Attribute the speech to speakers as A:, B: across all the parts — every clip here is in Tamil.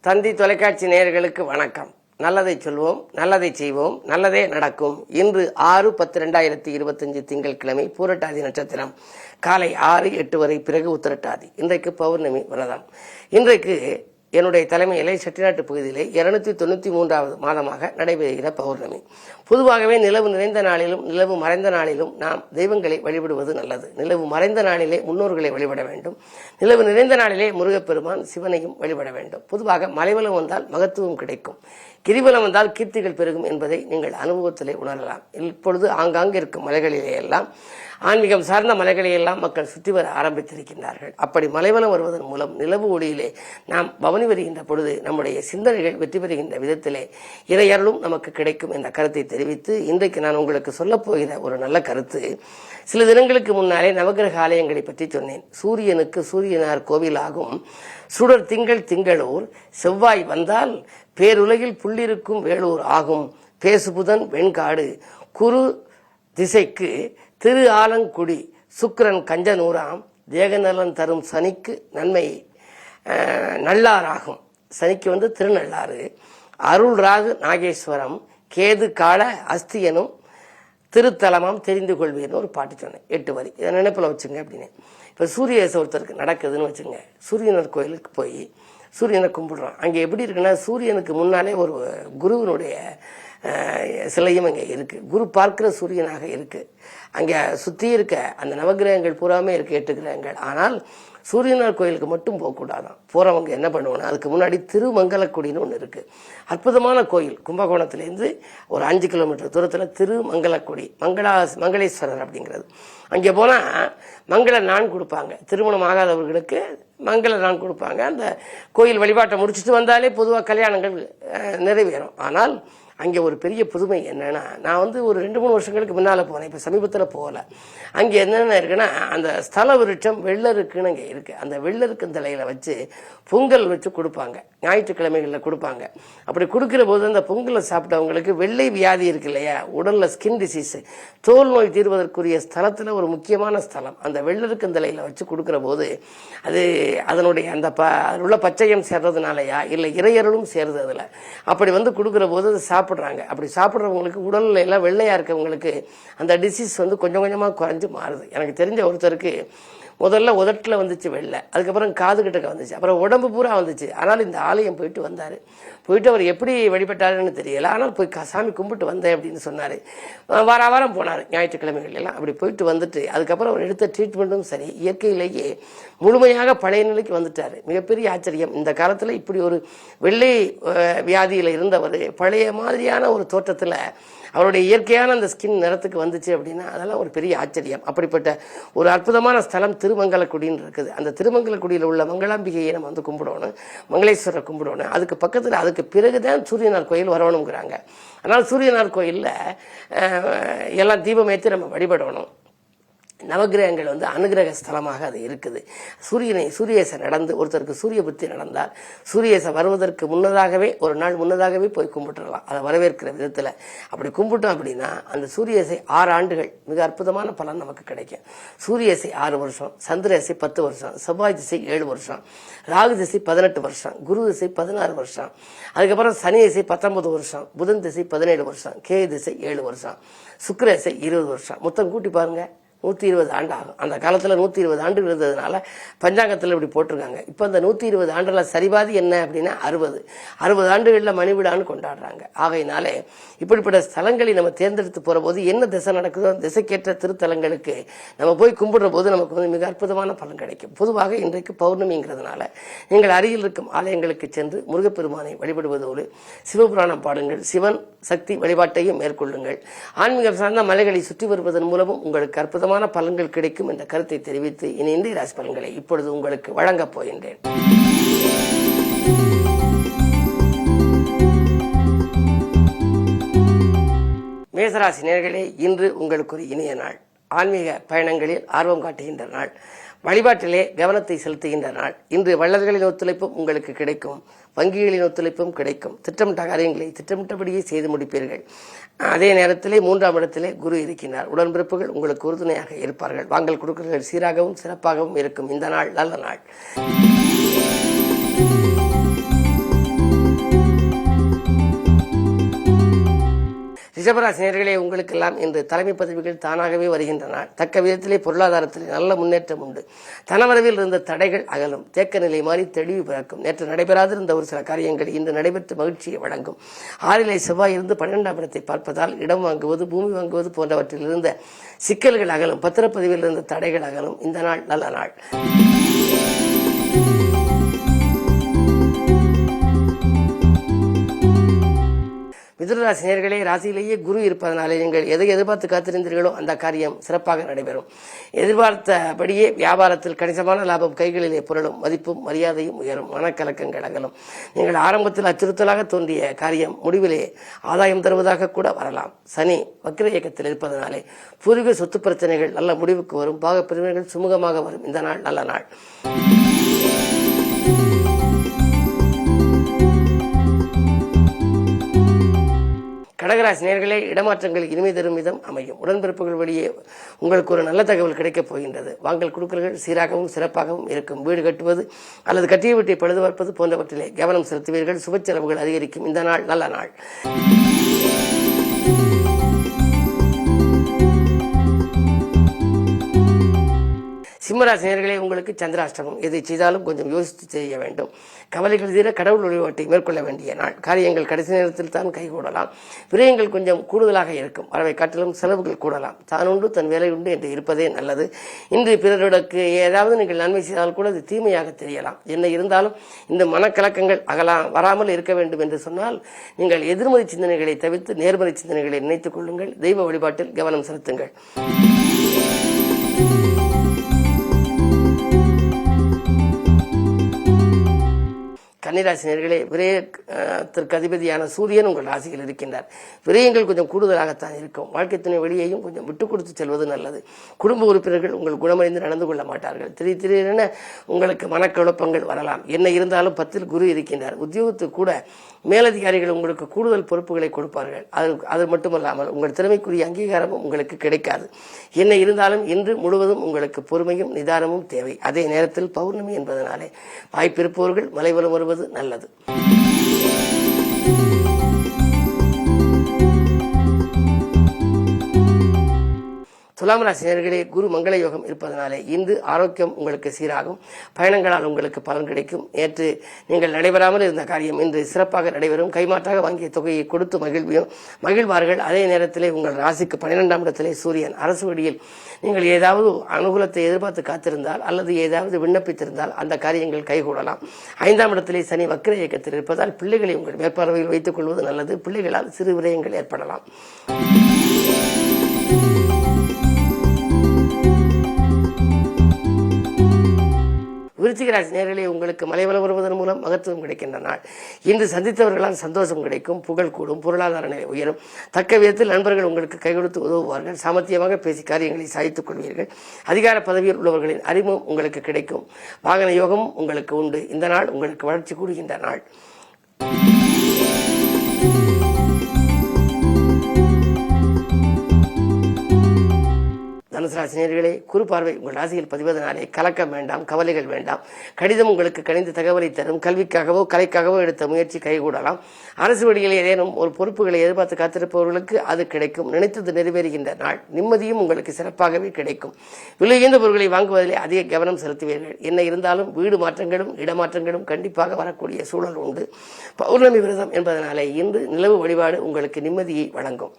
A: தந்தி தொலைக்காட்சி நேயர்களுக்கு வணக்கம். நல்லதை சொல்வோம், நல்லதை செய்வோம், நல்லதே நடக்கும். இன்று 6/10/2025 திங்கட்கிழமை, பூரட்டாதி நட்சத்திரம், காலை 6:08 வரை, பிறகு உத்திரட்டாதி. இன்றைக்கு பௌர்ணமி விரதம். இன்றைக்கு என்னுடைய தலைமையிலே செட்டிநாட்டு பகுதியிலே 293வது மாதமாக நடைபெறுகிற பௌர்ணமி. பொதுவாகவே நிலவு நிறைந்த நாளிலும் நிலவு மறைந்த நாளிலும் நாம் தெய்வங்களை வழிபடுவது நல்லது. நிலவு மறைந்த நாளிலே முன்னோர்களை வழிபட வேண்டும். நிலவு நிறைந்த நாளிலே முருகப்பெருமான் சிவனையும் வழிபட வேண்டும். பொதுவாக மலைவலம் வந்தால் மகத்துவம் கிடைக்கும், கிரிவலம் வந்தால் கீர்த்திகள் பெருகும் என்பதை நீங்கள் அனுபவத்திலே உணரலாம். இப்பொழுது ஆங்காங்கே இருக்கும் மலைகளிலே எல்லாம், ஆன்மீகம் சார்ந்த மலைகளை எல்லாம் மக்கள் சுற்றி வர ஆரம்பித்திருக்கின்றார்கள். அப்படி மலைவலம் வருவதன் மூலம் நிலவு ஒளியிலே நாம் பவனி வருகின்ற பொழுது நம்முடைய சிந்தனைகள் வெற்றி பெறுகின்ற விதத்திலே இறையருளும் நமக்கு கிடைக்கும் என்ற கருத்தை தெரிவித்து, இன்றைக்கு நான் உங்களுக்கு சொல்லப் போகிற ஒரு நல்ல கருத்து, சில தினங்களுக்கு முன்னாலே நவகிரக ஆலயங்களை பற்றி சொன்னேன். சூரியனுக்கு சூரியனார் கோவிலாகும், சுடர் திங்கள் திங்களூர், செவ்வாய் வந்தால் பேருலகில் புள்ளிருக்கும் வேளூர் ஆகும், பேசுபுதன் வெண்காடு, குரு திசைக்கு திரு ஆலங்குடி, சுக்கிரன் கஞ்சனூராம், தேகநலன் தரும் சனிக்கு நன்மை நல்லாராகும். சனிக்கு திருநள்ளாறு, அருள் ராகு நாகேஸ்வரம், கேது கால அஸ்தியனும் திருத்தலமாம் தெரிந்து கொள்வீர்னு ஒரு பாட்டு சொன்னேன். 8 வரி. இதை நினைப்பில் வச்சுங்க அப்படின்னு. இப்போ சூரிய ஒருத்தருக்கு நடக்குதுன்னு வச்சுங்க. சூரியனர் கோயிலுக்கு போய் சூரியனை கும்பிடுறோம். அங்கே எப்படி இருக்குன்னா, சூரியனுக்கு முன்னாலே ஒரு குருவினுடைய சிலையும் அங்கே இருக்கு. குரு பார்க்கிற சூரியனாக இருக்கு. அங்கே சுற்றி இருக்க அந்த நவகிரகங்கள் பூராமே இருக்கு, 8 கிரகங்கள். ஆனால் சூரியனார் கோயிலுக்கு மட்டும் போகக்கூடாதான். போறவங்க என்ன பண்ணுவோம்னா, அதுக்கு முன்னாடி திருமங்கலக்குடின்னு ஒன்று இருக்கு. அற்புதமான கோயில். கும்பகோணத்திலேருந்து ஒரு 5 கிலோமீட்டர் தூரத்தில் திருமங்கலக்குடி, மங்களேஸ்வரர் அப்படிங்கிறது. அங்கே போனால் மங்கள நான் கொடுப்பாங்க. திருமணம் ஆகாதவர்களுக்கு மங்கள நான் கொடுப்பாங்க. அந்த கோயில் வழிபாட்டை முடிச்சுட்டு வந்தாலே பொதுவாக கல்யாணங்கள் நிறைவேறும். ஆனால் அங்கே ஒரு பெரிய புதுமை என்னன்னா, நான் ஒரு 2-3 வருஷங்களுக்கு முன்னால் போனேன், இப்போ சமீபத்தில் போகல. அங்கே என்னென்ன இருக்குன்னா, அந்த ஸ்தல விருட்சம் வெள்ளருக்குன்னு அங்கே இருக்கு. அந்த வெள்ளருக்கு தலையில வச்சு பொங்கல் வச்சு கொடுப்பாங்க. ஞாயிற்றுக்கிழமைகளில் கொடுப்பாங்க. அப்படி கொடுக்கிற போது அந்த பொங்கலை சாப்பிட்டவங்களுக்கு வெள்ளை வியாதி இருக்கு இல்லையா, உடல்ல ஸ்கின் டிசீஸ், தோல் நோய் தீர்வதற்குரிய ஸ்தலத்தில் ஒரு முக்கியமான ஸ்தலம். அந்த வெள்ளருக்கு தலையில வச்சு கொடுக்கிற போது அது அதனுடைய அந்த அதில் உள்ள பச்சையம் சேர்றதுனாலயா இல்லை இறையருளும் சேருது அதில். அப்படி கொடுக்கிற போது அது சாப்பிட்றாங்க. அப்படி சாப்பிட்றவங்களுக்கு உடல்ல எல்லாம் வெள்ளையா இருக்கவங்களுக்கு அந்த டிசீஸ் கொஞ்சம் கொஞ்சமாக குறைஞ்சு மாறுது. எனக்கு தெரிஞ்ச ஒருத்தருக்கு முதல்ல உதட்டில் வந்துச்சு வெள்ளை, அதுக்கப்புறம் காது கிட்டக்க வந்துச்சு, அப்புறம் உடம்பு பூரா வந்துச்சு. ஆனால் இந்த ஆலயம் போயிட்டு வந்தார். போயிட்டு அவர் எப்படி வழிபட்டாருன்னு தெரியல. ஆனால் போய் சாமி கும்பிட்டு வந்தேன் அப்படின்னு சொன்னார். வாரம் போனார் ஞாயிற்றுக்கிழமைகள் எல்லாம். அப்படி போயிட்டு வந்துட்டு அதுக்கப்புறம் அவர் எடுத்த ட்ரீட்மெண்ட்டும் சரி, இயற்கையிலேயே முழுமையாக பழைய நிலைக்கு வந்துட்டார். மிகப்பெரிய ஆச்சரியம். இந்த காலத்தில் இப்படி ஒரு வெள்ளை வியாதியில் இருந்தவர் பழைய மாதிரியான ஒரு தோற்றத்தில் அவருடைய இயற்கையான அந்த ஸ்கின் நிறத்துக்கு வந்துச்சு அப்படின்னா அதெல்லாம் ஒரு பெரிய ஆச்சரியம். அப்படிப்பட்ட ஒரு அற்புதமான ஸ்தலம் திருமங்கலக்குடின்னு இருக்குது. அந்த திருமங்கலக்குடியில் உள்ள மங்களாம்பிகையை நம்ம கும்பிடணும், மங்களேஸ்வரர் கும்பிடணும். அதுக்கு பக்கத்தில் அதுக்கு பிறகுதான் சூரியனார் கோயில் வரணுங்கிறாங்க. அதனால் சூரியனார் கோயிலில் எல்லாம் தீபம் ஏற்றி நம்ம வழிபடணும். நவகிரகங்கள் அனுகிரக ஸ்தலமாக அது இருக்குது. சூரியேசை நடந்து ஒருத்தருக்கு சூரிய புத்தி நடந்தால் சூரியேசை வருவதற்கு முன்னதாகவே ஒரு நாள் முன்னதாகவே போய் கும்பிட்டுடலாம், அதை வரவேற்கிற விதத்தில். அப்படி கும்பிட்டோம் அப்படின்னா அந்த சூரியேசை 6 ஆண்டுகள் மிக அற்புதமான பலன் நமக்கு கிடைக்கும். சூரியேசை 6 வருஷம், சந்திரேசை 10 வருஷம், செவ்வாய் திசை 7 வருஷம், ராகு திசை 18 வருஷம், குரு திசை 16 வருஷம், அதுக்கப்புறம் சனி திசை 19 வருஷம், புதன் திசை 17 வருஷம், கேது திசை 7 வருஷம், சுக்கிரேசை 20 வருஷம். மொத்தம் கூட்டி பாருங்க, 120 ஆண்டு ஆகும். அந்த காலத்தில் 120 ஆண்டு இருந்ததுனால பஞ்சாங்கத்தில் இப்படி போட்டிருக்காங்க. இப்போ அந்த 120 ஆண்டுல சரிபாதி என்ன அப்படின்னா 60 ஆண்டுகளில் மணிவிடான்னு கொண்டாடுறாங்க. ஆகையினாலே இப்படிப்பட்ட ஸ்தலங்களை நம்ம தேர்ந்தெடுத்து போகிற போது என்ன திசை நடக்குதோ திசைக்கேற்ற திருத்தலங்களுக்கு நம்ம போய் கும்பிடுற போது நமக்கு மிக அற்புதமான பலன் கிடைக்கும். பொதுவாக இன்றைக்கு பௌர்ணமிங்கிறதுனால நீங்கள் அருகில் இருக்கும் ஆலயங்களுக்கு சென்று முருகப்பெருமானை வழிபடுவதோடு சிவபுராணம் பாடுங்கள், சிவன் சக்தி வழிபாட்டையும் மேற்கொள்ளுங்கள். ஆன்மீகம் சார்ந்த மலைகளை சுற்றி வருவதன் மூலமும் உங்களுக்கு அற்புதமான பலன்கள் கிடைக்கும் என்ற கருத்தை தெரிவித்து இன்றைய ராசி பலன்களை இப்பொழுது உங்களுக்கு வழங்கப் போகின்றேன். மேசராசி நேயர்களே, இன்று உங்களுக்கு ஒரு இனிய நாள். ஆன்மீக பயணங்களில் ஆர்வம் காட்டுகின்ற நாள், வழிபாட்டிலே கவனத்தை செலுத்துகின்ற நாள். இன்று வள்ளல்களின் ஒத்துழைப்பும் உங்களுக்கு கிடைக்கும், வங்கிகளின் ஒத்துழைப்பும் கிடைக்கும். திட்டமிட்ட காரியங்களை திட்டமிட்டபடியே செய்து முடிப்பீர்கள். அதே நேரத்திலே 3ஆம் இடத்திலே குரு இருக்கின்றார். உடன்பிறப்புகள் உங்களுக்கு உறுதுணையாக இருப்பார்கள். வாங்கல் கொடுக்கல்கள் சீராகவும் சிறப்பாகவும் இருக்கும். இந்த நாள் நல்ல நாள். ரிஷபராசினியர்களே, உங்களுக்கெல்லாம் இன்று தலைமை பதவிகள் தானாகவே வருகின்றன. தக்க விதத்திலே பொருளாதாரத்தில் நல்ல முன்னேற்றம் உண்டு. தனவரவில் இருந்த தடைகள் அகலும். தேக்க நிலை மாறி தெளிவு பிறக்கும். நேற்று நடைபெறாதிருந்த ஒரு சில காரியங்கள் இன்று நடைபெற்று மகிழ்ச்சியை வழங்கும். 6 செவ்வாய் இருந்து 12ஆம் இடத்தை பார்ப்பதால் இடம் வாங்குவது, பூமி வாங்குவது போன்றவற்றில் இருந்த சிக்கல்கள் அகலும். பத்திரப்பதிவில் இருந்த தடைகள் அகலும். இந்த நாள் நல்ல நாள். மிதுனராசினியர்களே, ராசியிலேயே குரு இருப்பதனாலே நீங்கள் எதை எதிர்பார்த்து காத்திருந்தீர்களோ அந்த காரியம் சிறப்பாக நடைபெறும். எதிர்பார்த்தபடியே வியாபாரத்தில் கணிசமான லாபம் கைகளிலே புரளும். மதிப்பும் மரியாதையும் உயரும். மனக்கலக்கங்கள் அகலும். நீங்கள் ஆரம்பத்தில் அச்சுறுத்தலாக தோன்றிய காரியம் முடிவிலே ஆதாயம் தருவதாக கூட வரலாம். சனி வக்ர இயக்கத்தில் இருப்பதனாலே பூர்வீக சொத்து பிரச்சனைகள் நல்ல முடிவுக்கு வரும். பாக பிரிவினைகள் சுமூகமாக வரும். இந்த நாள் நல்ல நாள். கடகராசி நேயர்களே, இடமாற்றங்கள் இனிமை தரும் விதம் அமையும். உடன்பிறப்புகள் வழியே உங்களுக்கு ஒரு நல்ல தகவல் கிடைக்கப் போகின்றது. வாங்கல் கொடுக்கல்கள் சீராகவும் சிறப்பாகவும் இருக்கும். வீடு கட்டுவது அல்லது கட்டிய வீட்டை பழுது பார்ப்பது போன்றவற்றிலே கவனம் செலுத்துவீர்கள். சுப செலவுகள் அதிகரிக்கும். இந்த நாள் நல்ல நாள். சிம்மராசினியர்களே, உங்களுக்கு சந்திராஷ்டமம். எதை செய்தாலும் கொஞ்சம் யோசித்து செய்ய வேண்டும். கவலைகள் தீர கடவுள் வழிபாட்டை மேற்கொள்ள வேண்டிய நாள். காரியங்கள் கடைசி நேரத்தில் தான் கைகூடலாம். விரயங்கள் கொஞ்சம் கூடுதலாக இருக்கும். வரவை காட்டிலும் செலவுகள் கூடலாம். தான் உண்டு தன் வேலை உண்டு என்று இருப்பதே நல்லது. இன்று பிறருக்கு ஏதாவது நீங்கள் நன்மை செய்தால் கூட அது தீமையாக தெரியலாம். என்ன இருந்தாலும் இந்த மனக்கலக்கங்கள் வராமல் இருக்க வேண்டும் என்று சொன்னால் நீங்கள் எதிர்மறை சிந்தனைகளை தவிர்த்து நேர்மறை சிந்தனைகளை நினைத்துக் கொள்ளுங்கள். தெய்வ வழிபாட்டில் கவனம் செலுத்துங்கள். கன்னிராசினியர்களே, விரயத்திற்கு அதிபதியான சூரியன் உங்கள் ராசியில் இருக்கின்றார். விரயங்கள் கொஞ்சம் கூடுதலாகத்தான் இருக்கும். வாழ்க்கை துணை வெளியையும் கொஞ்சம் விட்டுக் கொடுத்து செல்வது நல்லது. குடும்ப உறுப்பினர்கள் உங்கள் குணமறிந்து நடந்து கொள்ள மாட்டார்கள். திடீரென உங்களுக்கு மனக்குழப்பங்கள் வரலாம். என்ன இருந்தாலும் 10ல் குரு இருக்கின்றார். உத்தியோகத்துக்கு கூட மேலதிகாரிகள் உங்களுக்கு கூடுதல் பொறுப்புகளை கொடுப்பார்கள். அது மட்டுமல்லாமல் உங்கள் திறமைக்குரிய அங்கீகாரமும் உங்களுக்கு கிடைக்காது. என்ன இருந்தாலும் இன்று முழுவதும் உங்களுக்கு பொறுமையும் நிதானமும் தேவை. அதே நேரத்தில் பௌர்ணமி என்பதனாலே வாய்ப்பிருப்பவர்கள் மலைவலம் வருவது நல்லது. துலாம் ராசினியர்களே, குரு மங்கள யோகம் இருப்பதனாலே இன்று ஆரோக்கியம் உங்களுக்கு சீராகும். பயணங்களால் உங்களுக்கு பலன் கிடைக்கும். நேற்று நீங்கள் நடைபெறாமல் இருந்த காரியம் இன்று சிறப்பாக நடைபெறும். கைமாற்றாக வாங்கிய தொகையை கொடுத்து மகிழ்வார்கள். அதே நேரத்திலே உங்கள் ராசிக்கு 12ஆம் இடத்திலே சூரியன். அரசு வழியில் நீங்கள் ஏதாவது அனுகூலத்தை எதிர்பார்த்து காத்திருந்தால் அல்லது ஏதாவது விண்ணப்பித்திருந்தால் அந்த காரியங்கள் கைகூடலாம். 5ஆம் இடத்திலே சனி வக்ர இயக்கத்தில் இருப்பதால் பிள்ளைகளை உங்கள் மேற்பார்வையில் வைத்துக் கொள்வது நல்லது. பிள்ளைகளால் சிறு விரயங்கள் ஏற்படலாம். விருச்சிக ராசி நேயர்களே, உங்களுக்கு மலைவலம் வருவதன் மூலம் மகத்துவம் கிடைக்கின்ற நாள். இன்று சந்தித்தவர்களால் சந்தோஷம் கிடைக்கும். புகழ் கூடும். பொருளாதார நிலை உயரும். தக்க விதத்தில் நண்பர்கள் உங்களுக்கு கை கொடுத்து உதவுவார்கள். சாமர்த்தியமாக பேசி காரியங்களை சாதித்துக் கொள்வீர்கள். அதிகார பதவியில் உள்ளவர்களின் அறிமுகம் உங்களுக்கு கிடைக்கும். வாகன யோகம் உங்களுக்கு உண்டு. இந்த நாள் உங்களுக்கு வளர்ச்சி கூடுகின்ற நாள். தனுசு ராசி நேயர்களே, குறு பார்வை உங்கள் ராசியில் பதிவதனாலே கலக்கம் வேண்டாம், கவலைகள் வேண்டாம். கடிதம் உங்களுக்கு கணிந்த தகவலை தரும். கல்விக்காகவோ கலைக்காகவோ எடுத்த முயற்சி கைகூடலாம். அரசு வழியில் ஏதேனும் ஒரு பொறுப்புகளை எதிர்பார்த்து காத்திருப்பவர்களுக்கு அது கிடைக்கும். நினைத்தது நிறைவேறுகின்ற நாள். நிம்மதியும் உங்களுக்கு சிறப்பாகவே கிடைக்கும். விலையுயர்ந்த பொருட்களை வாங்குவதிலே அதிக கவனம் செலுத்துவீர்கள். என்ன இருந்தாலும் வீடு மாற்றங்களும் இடமாற்றங்களும் கண்டிப்பாக வரக்கூடிய சூழல் உண்டு. பௌர்ணமி விரதம் என்பதனாலே இன்று நிலவு வழிபாடு உங்களுக்கு நிம்மதியை வழங்கும்.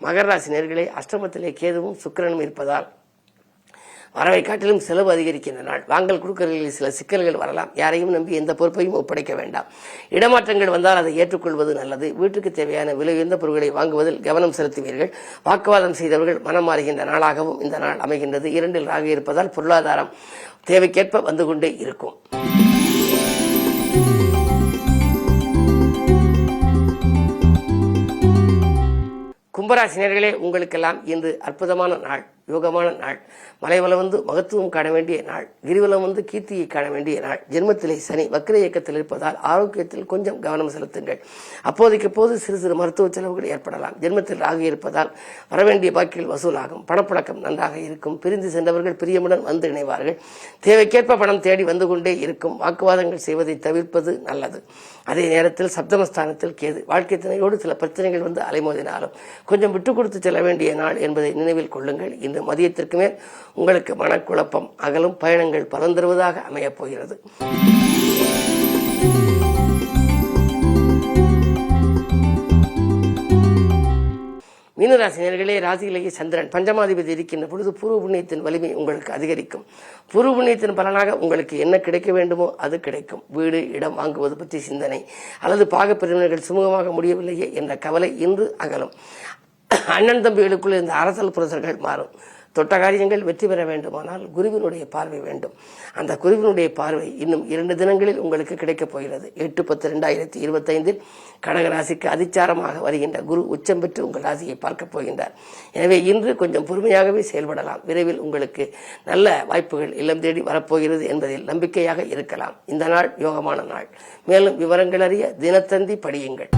A: மகர ராசி நேயர்களே, அஷ்டமத்திலே கேதுவும் சுக்கிரனும் இருப்பதால் வரவை காட்டிலும் செலவு அதிகரிக்கின்ற நாள். வாங்கல் கொடுக்கல்களில் சில சிக்கல்கள் வரலாம். யாரையும் நம்பி எந்த பொறுப்பையும் ஒப்படைக்க வேண்டாம். இடமாற்றங்கள் வந்தால் அதை ஏற்றுக்கொள்வது நல்லது. வீட்டுக்கு தேவையான விலை உயர்ந்த பொருட்களை வாங்குவதில் கவனம் செலுத்துவீர்கள். வாக்குவாதம் செய்தவர்கள் மனம் மாறுகின்ற நாளாகவும் இந்த நாள் அமைகின்றது. 2ல் ராகு இருப்பதால் பொருளாதாரம் தேவைக்கேற்ப வந்து கொண்டே இருக்கும். கும்பராசினியர்களே, உங்களுக்கெல்லாம் இன்று அற்புதமான நாள். யோகமான நாள். மலைவலம் வந்து மகத்துவம் காண வேண்டிய நாள். கிரிவலம் வந்து கீர்த்தியை காண வேண்டிய நாள். ஜென்மத்திலே சனி வக்ர இயக்கத்தில் இருப்பதால் ஆரோக்கியத்தில் கொஞ்சம் கவனம் செலுத்துங்கள். அப்போதைக்கு போது சிறு சிறு மருத்துவ செலவுகள் ஏற்படலாம். ஜென்மத்தில் ராகு இருப்பதால் வரவேண்டிய பாக்கியில் வசூலாகும். பணப்பழக்கம் நன்றாக இருக்கும். பிரிந்து சென்றவர்கள் பிரியமுடன் வந்து இணைவார்கள். தேவைக்கேற்ப பணம் தேடி வந்து கொண்டே இருக்கும். வாக்குவாதங்கள் செய்வதை தவிர்ப்பது நல்லது. அதே நேரத்தில் சப்தமஸ்தானத்தில் கேது. வாழ்க்கை துணையோடு சில பிரச்சனைகள் வந்து அலைமோதினாலும் கொஞ்சம் விட்டு கொடுத்து செல்ல வேண்டிய நாள் என்பதை நினைவில் கொள்ளுங்கள். இன்று மதியத்திற்கு மேல் உங்களுக்கு மனக்குழப்பம் அகலும். பயணங்கள் பலன் தருவதாக அமையப் போகிறது. மீனராசினியர்களே, ராசியிலேயே சந்திரன் பஞ்சமாதிபதி இருக்கின்ற பொழுது பூர்வ புண்ணியத்தின் வலிமை உங்களுக்கு அதிகரிக்கும். பூர்வ புண்ணியத்தின் பலனாக உங்களுக்கு என்ன கிடைக்க வேண்டுமோ அது கிடைக்கும். வீடு இடம் வாங்குவது பற்றி சிந்தனை அல்லது பாகப்பிரிவினர்கள் சுமூகமாக முடியவில்லையே என்ற கவலை இன்று அகலும். அண்ணன் தம்பிகளுக்குள் இருந்த அரசல் புரசல்கள் மாறும். தொட்ட காரியங்கள் வெற்றி பெற வேண்டுமானால் குருவினுடைய பார்வை வேண்டும். அந்த குருவினுடைய பார்வை இன்னும் 2 தினங்களில் உங்களுக்கு கிடைக்கப் போகிறது. 8/10/2025 கடகராசிக்கு அதிச்சாரமாக வருகின்ற குரு உச்சம் பெற்று உங்கள் ராசியை பார்க்கப் போகின்றார். எனவே இன்று கொஞ்சம் பொறுமையாகவே செயல்படலாம். விரைவில் உங்களுக்கு நல்ல வாய்ப்புகள் இல்லம் தேடி வரப்போகிறது என்பதில் நம்பிக்கையாக இருக்கலாம். இந்த நாள் யோகமான நாள். மேலும் விவரங்கள் அறிய தினத்தந்தி படியுங்கள்.